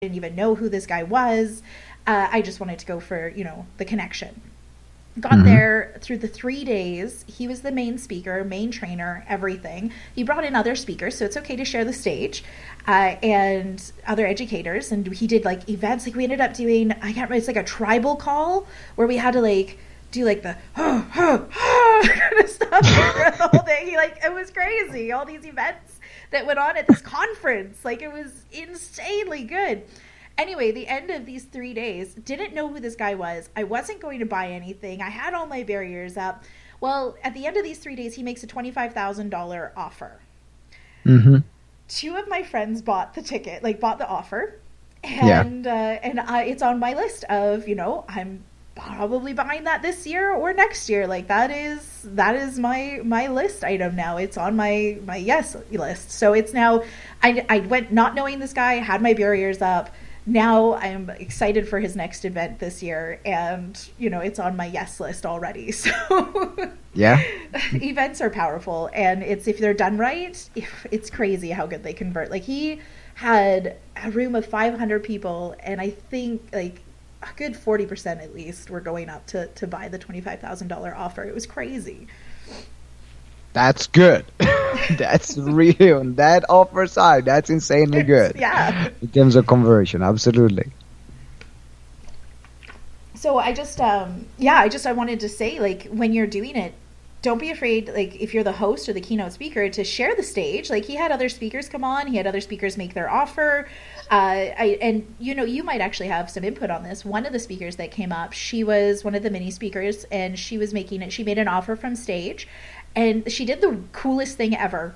didn't even know who this guy was. I just wanted to go for, the connection. Got there through the 3 days. He was the main speaker, main trainer, everything. He brought in other speakers, so it's okay to share the stage, and other educators. And he did like events. Like we ended up doing, I can't remember, it's like a tribal call where we had to like do like the kind of stuff for the whole thing. It was crazy. All these events that went on at this conference, like it was insanely good. Anyway, the end of these 3 days, didn't know who this guy was. I wasn't going to buy anything. I had all my barriers up. Well, at the end of these 3 days, he makes a $25,000 offer. Two of my friends bought the ticket, bought the offer. And it's on my list of, I'm probably buying that this year or next year. That is my list item now. It's on my yes list. So it's now, I went not knowing this guy, had my barriers up. Now I'm excited for his next event this year, and it's on my yes list already. So yeah, events are powerful, and if they're done right, it's crazy how good they convert. He had a room of 500 people, and I think a good 40% at least were going up to buy the $25,000 offer. It was crazy. That's good. That's real. On that offer side, that's insanely good. Yeah. In terms of conversion, absolutely. So I wanted to say, when you're doing it, don't be afraid, if you're the host or the keynote speaker, to share the stage. He had other speakers come on. He had other speakers make their offer. You might actually have some input on this. One of the speakers that came up, she was one of the mini speakers, and she made an offer from stage. And she did the coolest thing ever.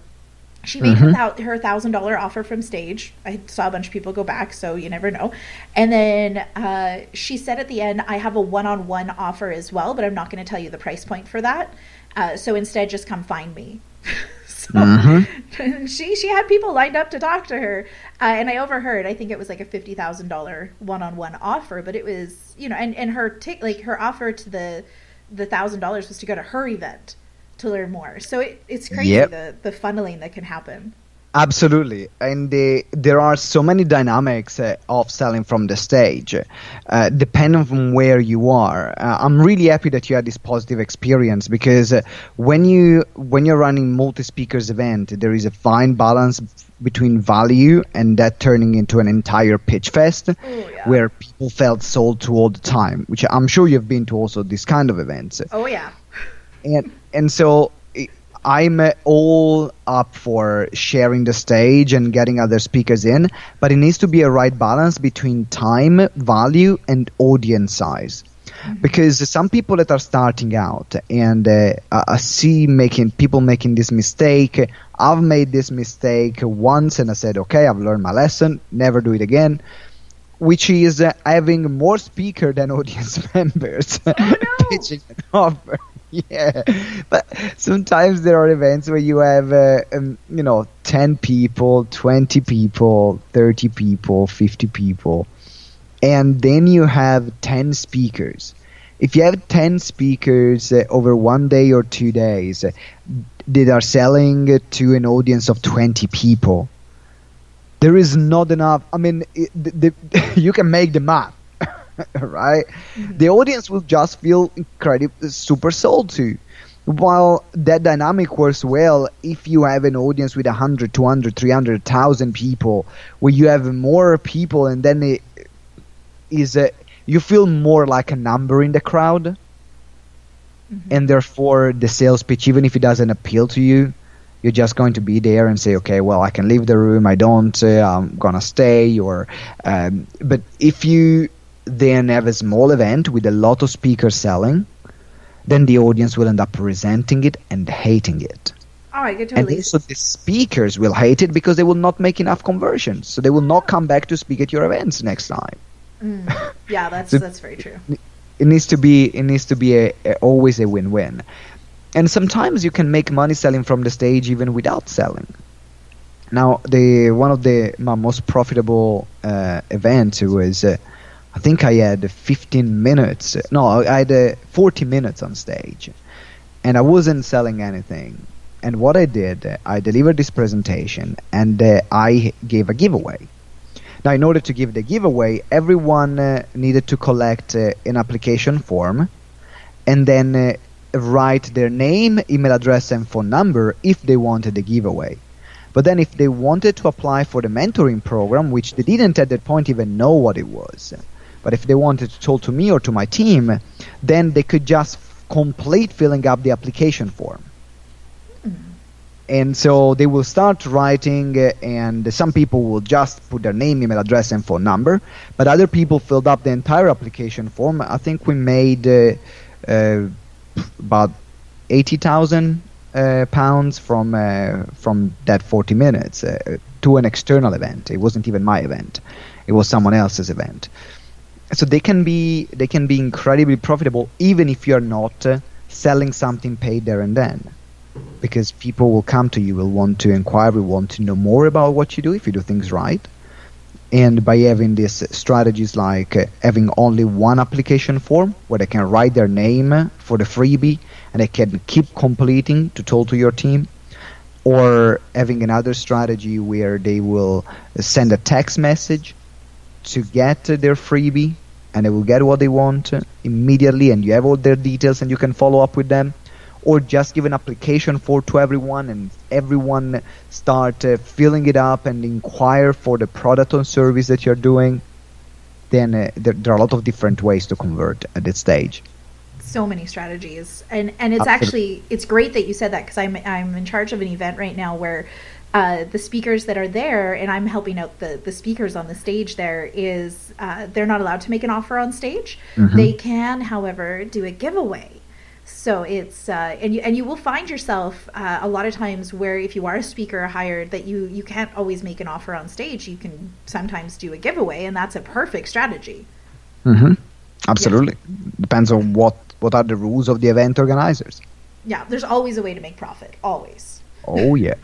She made her $1,000 offer from stage. I saw a bunch of people go back, so you never know. And then she said at the end, I have a one-on-one offer as well, but I'm not going to tell you the price point for that. So instead, just come find me. She had people lined up to talk to her. And I overheard, I think it was a $50,000 one-on-one offer, but it was, and her offer to the $1,000 was to go to her event to learn more. So it's crazy, the funneling that can happen. Absolutely. And there are so many dynamics of selling from the stage, depending on where you are. I'm really happy that you had this positive experience, because when you're running multi-speakers event, there is a fine balance between value and that turning into an entire pitch fest where people felt sold to all the time, which I'm sure you've been to also this kind of events. Oh, yeah. And so I'm all up for sharing the stage and getting other speakers in, but it needs to be a right balance between time, value, and audience size. Because some people that are starting out, and I see people making this mistake. I've made this mistake once, and I said, okay, I've learned my lesson, never do it again, which is having more speaker than audience members pitching an offer. Yeah, but sometimes there are events where you have 10 people, 20 people, 30 people, 50 people, and then you have 10 speakers. If you have 10 speakers over 1 day or 2 days that are selling to an audience of 20 people, there is not enough. I mean, you can make the math. Right? The audience will just feel super sold to. While that dynamic works well if you have an audience with 100, 200, 300,000 people, where you have more people, and then you feel more like a number in the crowd, and therefore the sales pitch, even if it doesn't appeal to you, you're just going to be there and say, okay, well, I can leave the room, I'm gonna stay. But if you then have a small event with a lot of speakers selling, then the audience will end up resenting it and hating it. Oh, I get totally. And also the speakers will hate it because they will not make enough conversions, so they will not come back to speak at your events next time. Yeah, that's very true. It needs to be always a win-win. And sometimes you can make money selling from the stage even without selling. Now, one of my most profitable events was. I think I had 15 minutes. No, I had 40 minutes on stage, and I wasn't selling anything. And what I did, I delivered this presentation, and I gave a giveaway. Now, in order to give the giveaway, everyone needed to collect an application form and then write their name, email address, and phone number if they wanted the giveaway. But then if they wanted to apply for the mentoring program, which they didn't at that point even know what it was, but if they wanted to talk to me or to my team, then they could just complete filling up the application form. And so they will start writing, and some people will just put their name, email address, and phone number. But other people filled up the entire application form. I think we made about 80,000 pounds from that 40 minutes to an external event. It wasn't even my event; it was someone else's event. So they can be incredibly profitable, even if you're not selling something paid there and then. Because people will come to you, will want to inquire, will want to know more about what you do if you do things right. And by having these strategies like having only one application form where they can write their name for the freebie and they can keep completing to talk to your team, or having another strategy where they will send a text message to get their freebie and they will get what they want immediately, and you have all their details and you can follow up with them. Or just give an application form to everyone and everyone start filling it up and inquire for the product or service that you're doing, then there are a lot of different ways to convert at this stage. So many strategies. And it's actually, it's great that you said that, because I'm in charge of an event right now where the speakers that are there, and I'm helping out the speakers on the stage there, is they're not allowed to make an offer on stage. Mm-hmm. They can, however, do a giveaway. So it's and you will find yourself a lot of times where if you are a speaker hired, that you can't always make an offer on stage. You can sometimes do a giveaway, and that's a perfect strategy. Mm-hmm. Absolutely. Yeah. Depends on what are the rules of the event organizers. Yeah, there's always a way to make profit. Always. Oh yeah.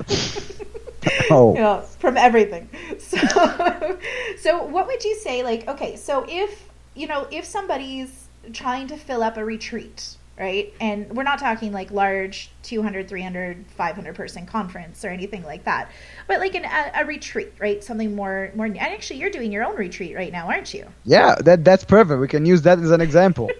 Oh. Yeah, from everything. So what would you say? Like, okay, so if somebody's trying to fill up a retreat, right? And we're not talking like large 200, 300, 500 person conference or anything like that, but like a retreat, right? Something more. And actually, you're doing your own retreat right now, aren't you? Yeah, that's perfect. We can use that as an example.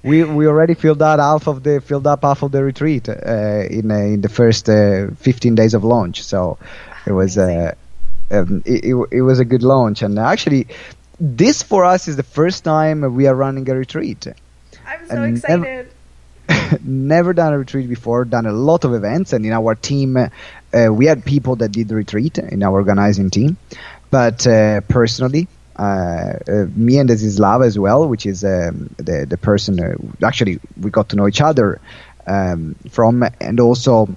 we already filled up half of the retreat in the first 15 days of launch. So it was it was a good launch, and actually, this for us is the first time we are running a retreat. I'm so excited. Never done a retreat before, done a lot of events, and in our team, we had people that did the retreat in our organizing team. But personally, me and Zizlava as well, which is the person, actually we got to know each other from, and also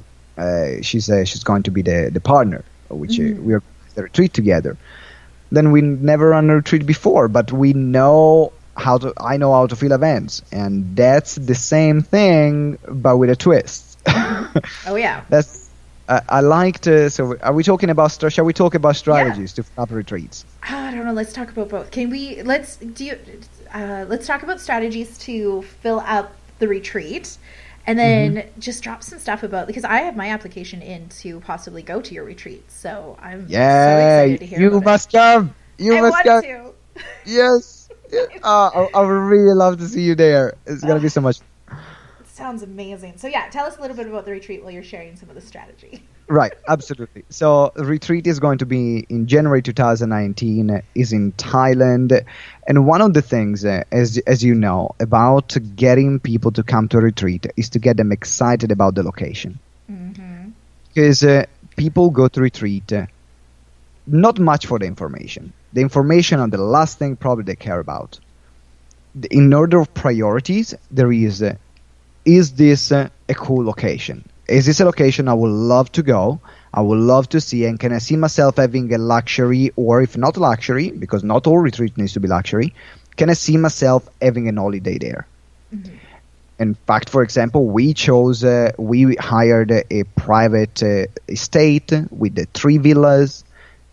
she's going to be the partner, which we are the retreat together. Then we never run a retreat before, but we know I know how to fill events, and that's the same thing but with a twist. Oh yeah. That's I liked so are we talking about shall we talk about strategies to fill up retreats? I don't know, let's talk about both. Let's talk about strategies to fill up the retreat, and then just drop some stuff about, because I have my application in to possibly go to your retreat, so I'm so excited to hear you must come. I want to. Yes. I would really love to see you there. It's going to be so much. It sounds amazing. So yeah, tell us a little bit about the retreat while you're sharing some of the strategy. Right, absolutely. So the retreat is going to be in January 2019, is in Thailand. And one of the things, as you know, about getting people to come to a retreat is to get them excited about the location. Mm-hmm. Because people go to retreat not much for the information. The information are the last thing probably they care about. In order of priorities, there is this a cool location? Is this a location I would love to go? I would love to see, and can I see myself having a luxury, or if not luxury, because not all retreat needs to be luxury, can I see myself having an holiday there? Mm-hmm. In fact, for example, we hired a private estate with the 3 villas,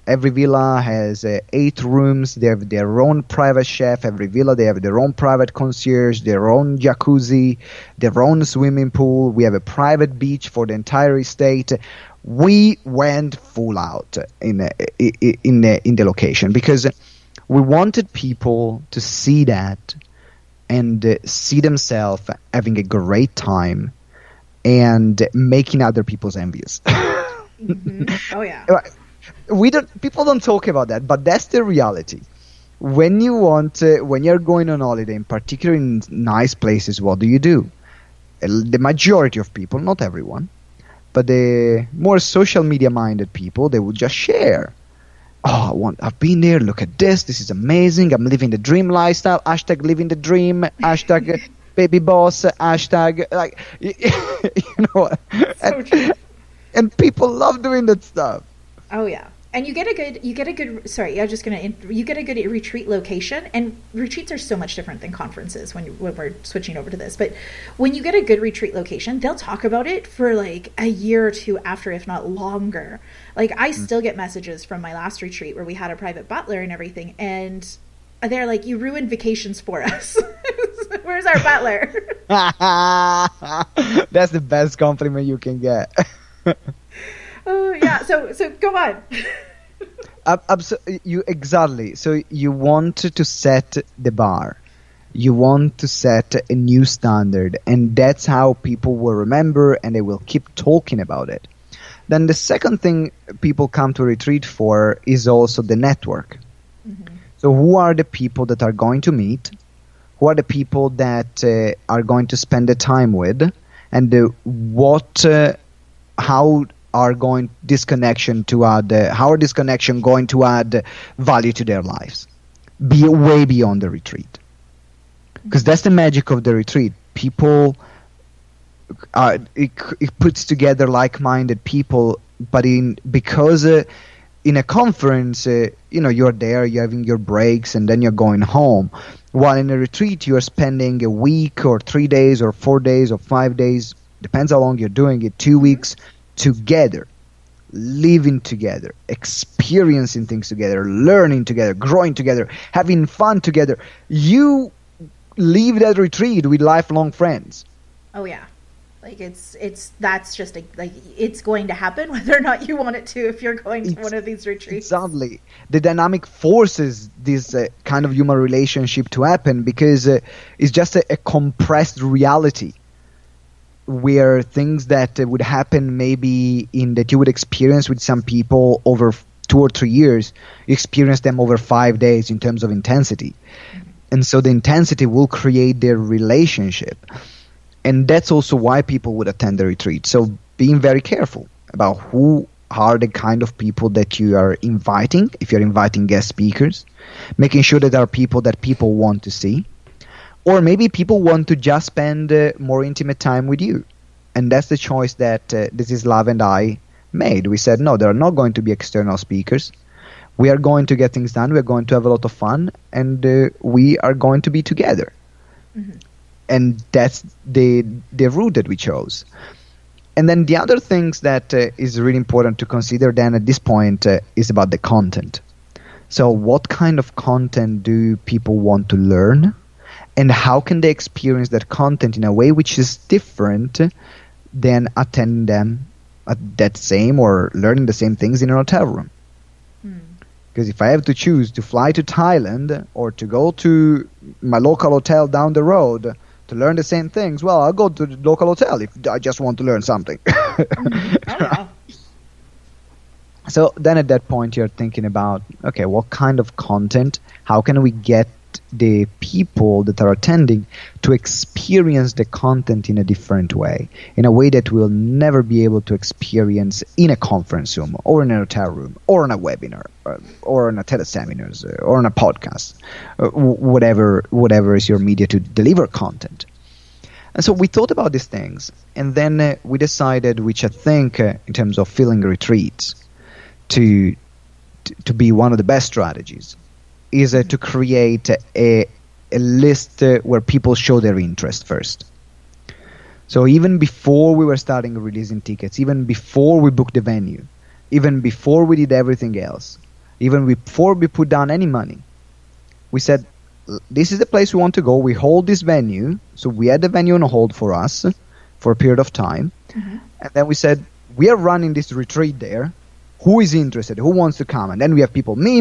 Every villa has 8 rooms. They have their own private chef. Every villa, they have their own private concierge, their own jacuzzi, their own swimming pool. We have a private beach for the entire estate. We went full out in the location because we wanted people to see that and see themselves having a great time and making other people envious. Oh yeah. People don't talk about that, but that's the reality. When you're going on holiday, in particular in nice places, what do? The majority of people, not everyone, but the more social media minded people, they will just share. Oh, I've been there. Look at this. This is amazing. I'm living the dream lifestyle. Hashtag living the dream. Hashtag baby boss. Hashtag like, you know. So true. And people love doing that stuff. Oh yeah. And you get a good you get a good retreat location, and retreats are so much different than conferences when we're switching over to this. But when you get a good retreat location, they'll talk about it for like a year or two after, if not longer. Like I still get messages from my last retreat where we had a private butler and everything, and they're like, "You ruined vacations for us. Where's our butler?" That's the best compliment you can get. Oh yeah. So go on. Exactly. So you want to set the bar. You want to set a new standard, and that's how people will remember, and they will keep talking about it. Then the second thing people come to retreat for is also the network. Mm-hmm. So who are the people that are going to meet? Who are the people that are going to spend the time with? And how are this connection going to add value to their lives? Be way beyond the retreat. Because that's the magic of the retreat. People, it puts together like-minded people, but because in a conference, you're there, you're having your breaks, and then you're going home. While in a retreat, you're spending a week or 3 days or 4 days or 5 days, depends how long you're doing it, 2 weeks, together, living together, experiencing things together, learning together, growing together, having fun together. You leave that retreat with lifelong friends. Oh yeah. Like that's just it's going to happen whether or not you want it to, if you're going to one of these retreats. Exactly. The dynamic forces this kind of human relationship to happen because it's just a compressed reality where things that would happen maybe that you would experience with some people over 2 or 3 years, you experience them over 5 days in terms of intensity. Mm-hmm. And so the intensity will create their relationship. And that's also why people would attend the retreat. So being very careful about who are the kind of people that you are inviting, if you're inviting guest speakers, making sure that there are people that people want to see. Or maybe people want to just spend more intimate time with you. And that's the choice that This Is Love and I made. We said, no, there are not going to be external speakers. We are going to get things done. We're going to have a lot of fun. And we are going to be together. Mm-hmm. And that's the route that we chose. And then the other things that is really important to consider then at this point is about the content. So what kind of content do people want to learn? And how can they experience that content in a way which is different than attending them at that same or learning the same things in a hotel room? Because if I have to choose to fly to Thailand or to go to my local hotel down the road to learn the same things, well, I'll go to the local hotel if I just want to learn something. Oh, So then at that point you're thinking about, okay, what kind of content, how can we get the people that are attending to experience the content in a different way, in a way that we'll never be able to experience in a conference room or in a hotel room or on a webinar or on a teleseminars or on a podcast, whatever is your media to deliver content. And so we thought about these things, and then we decided, which I think in terms of filling retreats to be one of the best strategies, is to create a list where people show their interest first. So even before we were starting releasing tickets, even before we booked the venue, even before we did everything else, even before we put down any money. We said, this is the place we want to go. We hold this venue. So we had the venue on hold for us for a period of time. Mm-hmm. And then we said, we are running this retreat there. Who is interested? Who wants to come? And then we have people, me.